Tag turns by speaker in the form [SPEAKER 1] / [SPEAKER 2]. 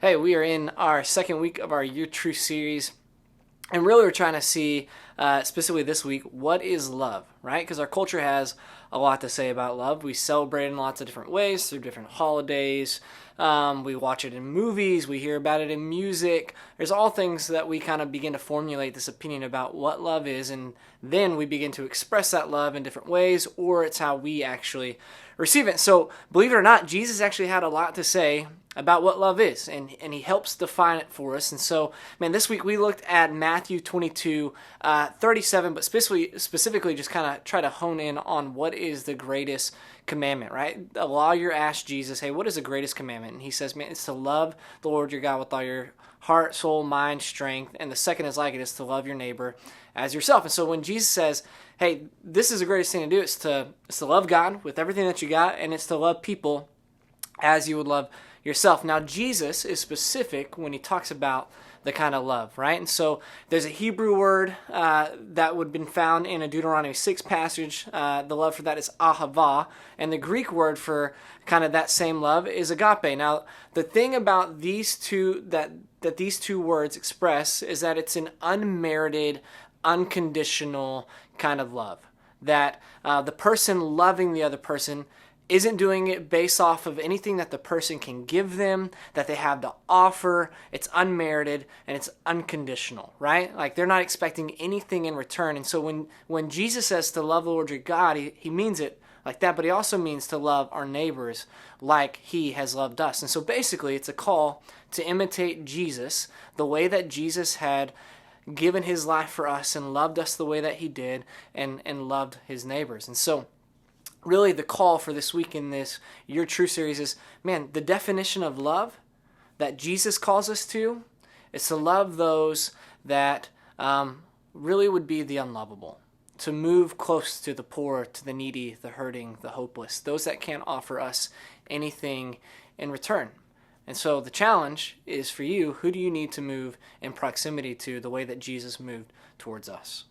[SPEAKER 1] Hey, we are in our second week of our Your Truth series. And really, we're trying to see, specifically this week, what is love, right? Because our culture has a lot to say about love. We celebrate in lots of different ways through different holidays. We watch it in movies. We hear about it in music. There's all things that we kind of begin to formulate this opinion about what love is. And then we begin to express that love in different ways, or it's how we actually receive it. So, believe it or not, Jesus actually had a lot to say about what love is, and he helps define it for us. And so, man, this week we looked at Matthew 22, 37, but specifically just kind of try to hone in on what is the greatest commandment, right? A lawyer asked Jesus, hey, what is the greatest commandment? And he says, man, it's to love the Lord your God with all your heart, soul, mind, strength. And the second is like it, is to love your neighbor as yourself. And so when Jesus says, hey, this is the greatest thing to do, it's to love God with everything that you got, and it's to love people as you would love yourself. Now, Jesus is specific when he talks about the kind of love, right? And so there's a Hebrew word that would have been found in a Deuteronomy 6 passage. The love for that is ahava. And the Greek word for kind of that same love is agape. Now, the thing about these two, that these two words express, is that it's an unmerited, unconditional kind of love. That the person loving the other person isn't doing it based off of anything that the person can give them, that they have to offer. It's unmerited and it's unconditional, right? Like they're not expecting anything in return. And so when Jesus says to love the Lord your God, he means it like that, but he also means to love our neighbors like he has loved us. And so basically it's a call to imitate Jesus, the way that Jesus had given his life for us and loved us the way that he did, and loved his neighbors. And so really the call for this week in this Your Truth series is, man, the definition of love that Jesus calls us to is to love those that really would be the unlovable, to move close to the poor, to the needy, the hurting, the hopeless, those that can't offer us anything in return. And so the challenge is for you, who do you need to move in proximity to the way that Jesus moved towards us?